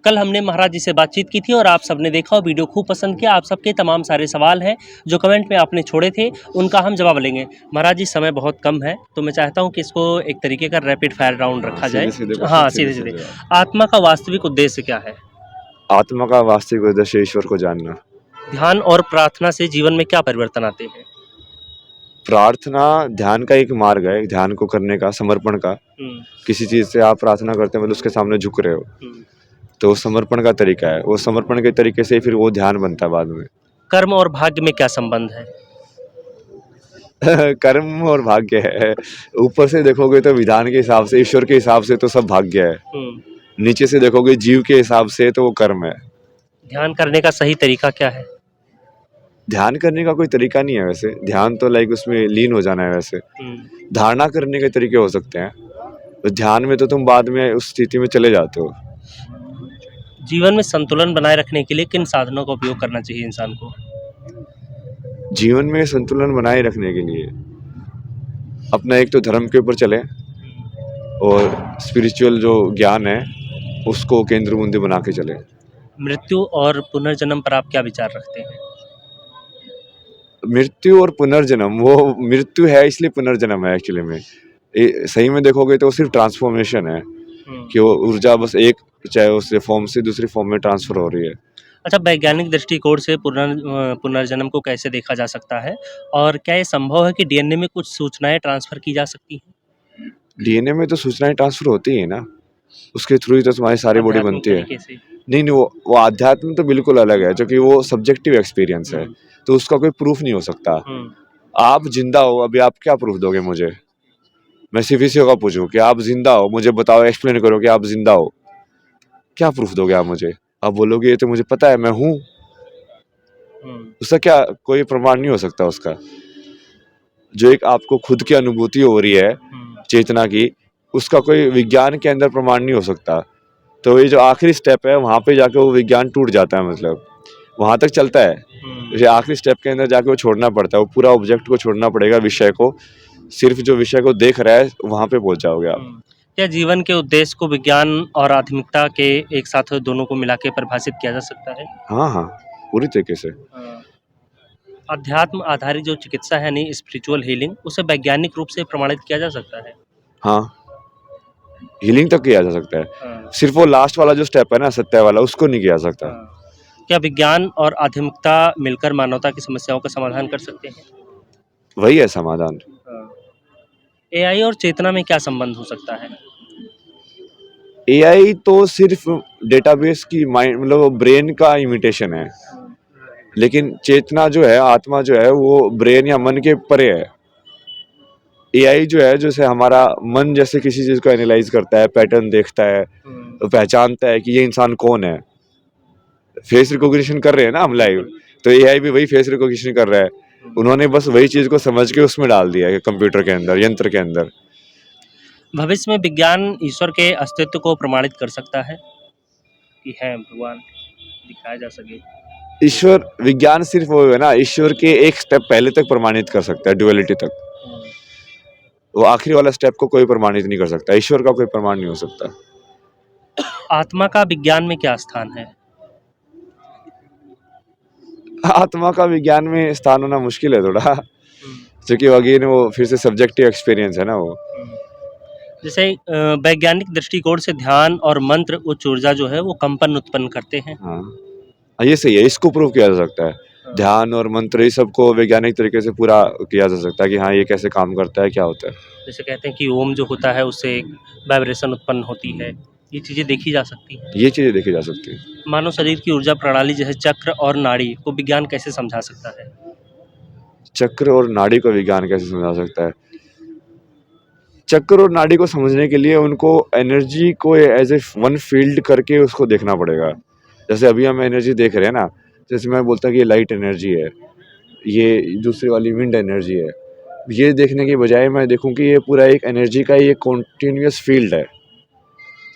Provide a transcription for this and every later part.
कल हमने महाराज जी से बातचीत की थी और आप सबने देखा और वीडियो खूब पसंद किया। आप सबके तमाम सारे सवाल हैं जो कमेंट में आपने छोड़े थे, उनका हम जवाब लेंगे। महाराज जी समय बहुत कम है, तो मैं चाहता हूँ कि इसको एक तरीके का रैपिड फायर राउंड रखा जाए। सीधे क्वेश्चन, हाँ, सीधे सीधे-सीधे। जवाब। आत्मा का वास्तविक उद्देश्य क्या है? आत्मा का वास्तविक उद्देश्य ईश्वर को जानना। ध्यान और प्रार्थना से जीवन में क्या परिवर्तन आते हैं? प्रार्थना ध्यान का एक मार्ग है, ध्यान को करने का, समर्पण का। हुँ, किसी चीज़ से आप प्रार्थना करते हैं मतलब उसके सामने झुक रहे हो, हुँ। तो वो समर्पण का तरीका है। वो समर्पण के तरीके से ही फिर वो ध्यान बनता है बाद में। कर्म और भाग्य में क्या संबंध है? कर्म और भाग्य है। ऊपर से देखोगे तो विधान के हिसाब से, ईश्वर के हिसाब से तो सब भाग्य है। हुँ। नीचे से देखोगे जीव के हिसाब से तो वो कर्म है। ध्यान करने का सही तरीका क्या है? ध्यान करने का कोई तरीका नहीं है वैसे। ध्यान तो लाइक उसमें लीन हो जाना है वैसे। हुँ। धारणा करने के तरीके हो सकते हैं। तो ध्यान में तो तुम बाद में उस स्थिति में चले जाते हो। जीवन में संतुलन बनाए रखने के लिए किन साधनों का उपयोग करना चाहिए इंसान को? जीवन में संतुलन बनाए रखने के लिए अपना एक तो धर्म के ऊपर चले और स्पिरिचुअल जो ज्ञान है उसको केंद्र बिंदु बना के चले। मृत्यु और पुनर्जन्म पर आप क्या विचार रखते हैं? मृत्यु और पुनर्जन्म, वो मृत्यु है इसलिए पुनर्जन्म है एक्चुअली में। सही में देखोगे तो सिर्फ ट्रांसफॉर्मेशन है कि वो ऊर्जा बस एक, चाहे उस फॉर्म से दूसरी फॉर्म में ट्रांसफर हो रही है। अच्छा, वैज्ञानिक दृष्टिकोण से पुनर्जन्म को कैसे देखा जा सकता है? और क्या ये संभव है कि डीएनए में कुछ सूचनाएँ ट्रांसफ़र की जा सकती हैं? डीएनए में तो सूचनाएं ट्रांसफर होती है ना, उसके थ्रू ही तो तुम्हारी सारी बॉडी आध्यात्मिक बनती है। तरीके से? नहीं नहीं, वो आध्यात्म तो बिल्कुल अलग है, क्योंकि वो सब्जेक्टिव एक्सपीरियंस है, हुँ, तो उसका कोई प्रूफ नहीं हो सकता। हुँ, आप जिंदा हो, अभी आप क्या प्रूफ दोगे मुझे? मैं सिर्फ इसी का पूछूं कि आप जिंदा हो, मुझे बताओ, एक्सप्लेन करो कि आप जिंदा हो, क्या प्रूफ दोगे आप मुझे? आप बोलोगे ये तो मुझे पता है, मैं हूँ। हुँ, उसका क्या कोई प्रमाण नहीं हो सकता उसका। जो एक आपको खुद की अनुभूति हो रही है हुँ, चेतना की, उसका कोई विज्ञान के अंदर प्रमाण नहीं हो सकता। तो ये जो आखिरी स्टेप है वहाँ पे जाके वो विज्ञान टूट जाता है, मतलब वहाँ तक चलता है। हुँ, ये आखिरी स्टेप के अंदर जाके वो छोड़ना पड़ता है, वो पूरा ऑब्जेक्ट को छोड़ना पड़ेगा, विषय को। सिर्फ जो विषय को देख रहा है वहाँ पे पहुँच जाओगे आप। हुँ। क्या जीवन के उद्देश्य को विज्ञान और आध्यात्मिकता के एक साथ दोनों को मिला के परिभाषित किया जा सकता है? हाँ हाँ, पूरी तरीके से। हाँ। अध्यात्म आधारित जो चिकित्सा है यानी स्पिरिचुअल हीलिंग, उसे वैज्ञानिक रूप से प्रमाणित किया जा सकता है? हाँ, हीलिंग तक किया जा सकता है। हाँ, सिर्फ वो लास्ट वाला जो स्टेप है ना, सत्य वाला, उसको नहीं किया जा सकता। हाँ। क्या विज्ञान और आध्यात्मिकता मिलकर मानवता की समस्याओं का समाधान कर सकते हैं? वही है समाधान। हाँ। एआई और चेतना में क्या संबंध हो सकता है? एआई तो सिर्फ डेटाबेस की माइंड, मतलब ब्रेन का इमिटेशन है। लेकिन चेतना जो है, आत्मा जो है, वो ब्रेन या मन के परे है। एआई जो है, जैसे हमारा मन जैसे किसी चीज को एनालाइज करता है, पैटर्न देखता है, तो पहचानता है कि ये इंसान कौन है। फेस रिकॉग्निशन कर रहे हैं ना हम लाइव, तो एआई भी वही फेस रिकॉग्निशन कर रहा है। उन्होंने बस वही चीज को समझ के उसमें डाल दिया है कंप्यूटर के अंदर, यंत्र के अंदर। भविष्य में विज्ञान ईश्वर के अस्तित्व को प्रमाणित कर सकता है कि है भगवान दिखाया जा सके? ईश्वर, विज्ञान सिर्फ वो है ना, ईश्वर के एक स्टेप पहले तक प्रमाणित कर सकता है, ड्युअलिटी तक। वो आखिरी वाला स्टेप को कोई प्रमाणित नहीं कर सकता, ईश्वर का कोई प्रमाण नहीं हो सकता। आत्मा का विज्ञान में क्या स्थान है? आत्मा का विज्ञान में स्थान होना मुश्किल है थोड़ा, क्योंकि अगेन वो फिर से सब्जेक्टिव एक्सपीरियंस है ना वो। जैसे वैज्ञानिक दृष्टिकोण से ध्यान और मंत्र उच्च ऊर्जा जो है वो कंपन उत्पन्न करते हैं। हाँ, ये सही है, इसको प्रूव किया जा सकता है। हाँ। ध्यान और मंत्र, ये सबको वैज्ञानिक तरीके से पूरा किया जा सकता है कि हाँ ये कैसे काम करता है, क्या होता है। जैसे कहते हैं कि ओम जो होता है उससे एक वाइब्रेशन उत्पन्न होती है। ये चीज़ें देखी जा सकती हैं। ये चीजें देखी जा सकती है। मानव शरीर की ऊर्जा प्रणाली जैसे चक्र और नाड़ी को विज्ञान कैसे समझा सकता है? चक्र और नाड़ी को विज्ञान कैसे समझा सकता है? चक्र और नाड़ी को समझने के लिए उनको एनर्जी को एज ए वन फील्ड करके उसको देखना पड़ेगा। जैसे अभी हम एनर्जी देख रहे हैं ना, जैसे मैं बोलता हूँ कि ये लाइट एनर्जी है, ये दूसरी वाली विंड एनर्जी है। ये देखने के बजाय मैं देखूं कि ये पूरा एक एनर्जी का ये कॉन्टिन्यूस फील्ड है,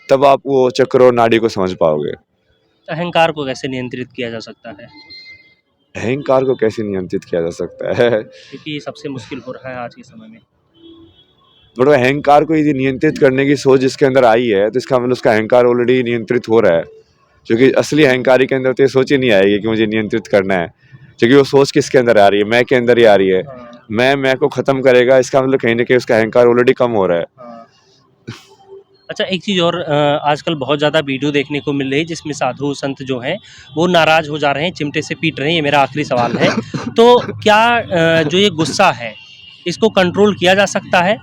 तब आप वो चक्र और नाड़ी को समझ पाओगे। अहंकार को कैसे नियंत्रित किया जा सकता है? अहंकार को कैसे नियंत्रित किया जा सकता है? क्योंकि ये सबसे मुश्किल हो रहा है आज के समय में। बट अहंकार को यदि नियंत्रित करने की सोच जिसके अंदर आई है, तो इसका मतलब उसका अहंकार ऑलरेडी नियंत्रित हो रहा है। क्योंकि असली अहंकारी के अंदर तो ये सोच ही नहीं आएगी कि मुझे नियंत्रित करना है, क्योंकि वो सोच किसके अंदर आ रही है, मैं के अंदर ही आ रही है। मैं को ख़त्म करेगा, इसका मतलब कहीं न कहीं उसका अहंकार ऑलरेडी कम हो रहा है। अच्छा, एक चीज़ और आजकल बहुत ज़्यादा वीडियो देखने को मिल रही है जिसमें साधु संत जो हैं वो नाराज़ हो जा रहे हैं, चिमटे से पीट रहे हैं। ये मेरा आखिरी सवाल है। तो क्या जो ये गुस्सा है इसको कंट्रोल किया जा सकता है?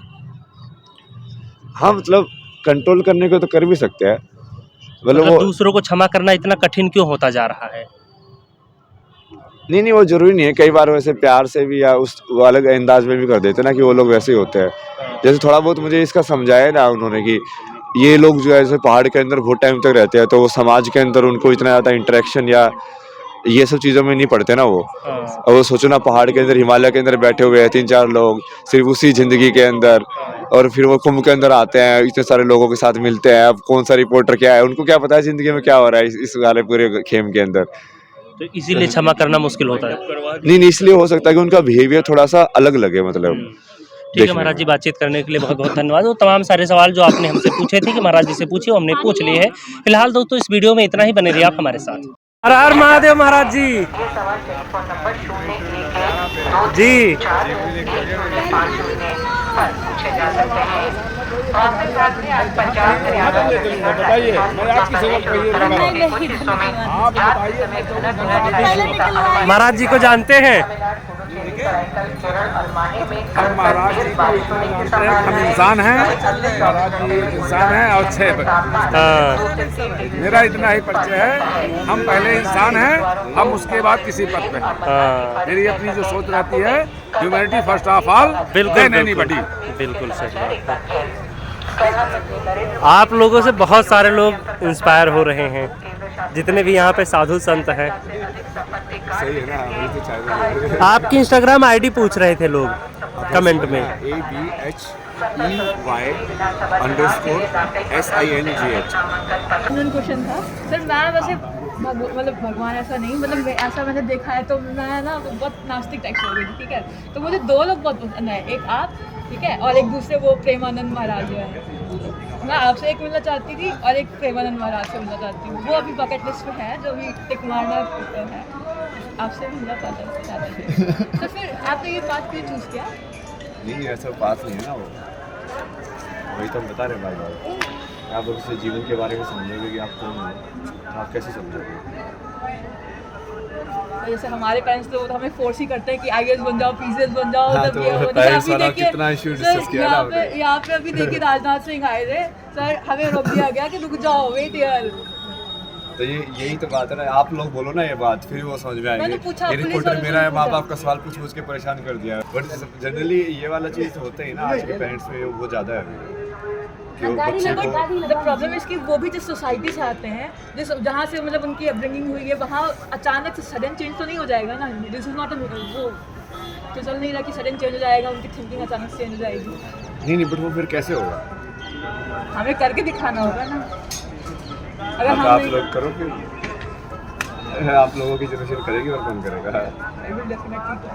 हाँ, मतलब कंट्रोल करने को तो कर भी सकते हैं। मतलब मतलब वो दूसरों को क्षमा करना इतना कठिन क्यों होता जा रहा है? नहीं, वो ज़रूरी नहीं है। कई बार वैसे प्यार से भी या उस वो अलग अंदाज़ में भी कर देते हैं ना कि वो लोग वैसे ही होते हैं। जैसे थोड़ा बहुत मुझे इसका समझाया ना उन्होंने कि ये लोग जो है जैसे पहाड़ के अंदर बहुत टाइम तक रहते हैं, तो वो समाज के अंदर उनको इतना ज़्यादा इंटरेक्शन या ये सब चीज़ों में नहीं पड़ते ना वो। और वो सोचो ना, पहाड़ के अंदर, हिमालय के अंदर बैठे हुए हैं 3-4 लोग सिर्फ उसी ज़िंदगी के अंदर, और फिर वो कुंभ के अंदर आते हैं, इतने सारे लोगों के साथ मिलते हैं। अब कौन सा रिपोर्टर क्या है, उनको क्या पता है ज़िंदगी में क्या हो रहा है इस वाले पूरे खेम के अंदर। तो इसीलिए क्षमा करना मुश्किल होता है। नहीं, इसलिए हो सकता है कि उनका बिहेवियर थोड़ा-सा अलग लगे, मतलब ठीक है देखने महाराज में। जी, बातचीत करने के लिए बहुत-बहुत धन्यवाद। वो तमाम सारे सवाल जो आपने हमसे पूछे थे कि महाराज जी से पूछिए, वो हमने पूछ लिए हैं। फिलहाल दोस्तों इस वीडियो में इतना ही, बने रहिए आप हमारे साथ। हर हर महादेव महाराज जी। जी। बताइए, मैं आपकी सेवा महाराज जी को जानते हैं? हम महाराज जी को इतना जानते हैं, हम इंसान हैं, महाराज जी इंसान हैं और 6 मेरा इतना ही परिचय है। हम पहले इंसान हैं, हम उसके बाद किसी पद पे हैं। मेरी अपनी जो सोच रहती है, humanity first of all, then anybody. बिल्कुल सही बात है। आप लोगों से बहुत सारे लोग इंस्पायर हो रहे हैं, जितने भी यहाँ पे साधु संत हैं। सही है ना, वही तो चाहिए। आपकी इंस्टाग्राम आईडी पूछ रहे थे लोग कमेंट में। ABHEY_SINGH। क्वेश्चन था सर, मैं वैसे मतलब भगवान ऐसा नहीं, मतलब ऐसा मैंने देखा है, तो मैं ना बहुत नास्तिक टाइप से हो गई थी, ठीक है। तो मुझे 2 लोग बहुत पसंद है, एक आप, ठीक है, और एक दूसरे वो प्रेमानंद महाराज जो है। मैं आपसे एक मिलना चाहती थी और एक प्रेमानंद महाराज से मिलना चाहती हूँ। वो अभी बकेट लिस्ट पे है, जो भी टिक मारना है। आपसे मिलना चाहते थे। तो फिर आपने ये बात क्यों चूज़ किया? नहीं, ऐसा बात नहीं है ना, वो वही तो हम बता रहे हैं बार-बार। आप उससे जीवन के बारे में समझोगे कि आप कौन हो, तो आप कैसे समझोगे? जैसे हमारे पेरेंट्स तो हमें फोर्स ही करते हैं कि आईएएस बन जाओ, पीसीएस बन जाओ, हाँ, तब तो ये हो। पेरेंट्स वाला कितना इशू डिस्कस किया ना हमने। यहाँ पे अभी देखिए राजनाथ सिंह आए थे सर, हमें रोक दिया गया कि रुक जाओ, वेट यार। तो यही तो बात है ना, आप लोग बोलो ना ये बात, फिर वो समझ में आएगी। मैंने पूछा, ये पुलिस रिपोर्टर वालों से मेरा है, पूछा। माँ बाप का सवाल पूछ के परेशान कर दिया। बट जनरली ये वाला चीज़ होता ही ना, आज के पेरेंट्स में वो ज़्यादा है कि वो बच्चे को। द प्रॉब्लम इसकी वो भी जिस सोसाइटी से आते हैं, जिस जहाँ से मतलब उनकी अपब्रिंगिंग हुई है, वहाँ अचानक से सडन चेंज तो नहीं हो जाएगा ना। दिस इज नॉट वो तो चल नहीं रहा कि सडन चेंज हो जाएगा, उनकी थिंकिंग अचानक से चेंज हो जाएगी। नहीं, बट वो फिर कैसे होगा? हमें करके दिखाना होगा ना। अगर अब हम आप नहीं- लोग करो फिर, आप लोगों की जनरेशन करेगी और कौन करेगा? I will definitely try।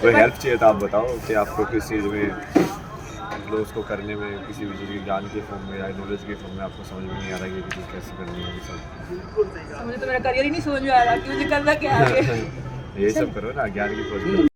कोई हेल्प चाहिए तो आप बताओ कि आपको किस चीज़ में, मतलब उसको करने में, किसी भी चीज़ की ज्ञान के फॉर्म में या नॉलेज के फॉर्म में आपको समझ में नहीं आ रहा है कि चीज़ कैसे करनी है, ये सब। मुझे तो मेरा करियर ही नहीं समझ में आ रहा कि मुझे करना क्या है आगे। ये सब करो ना, ज्ञान की खोज करो।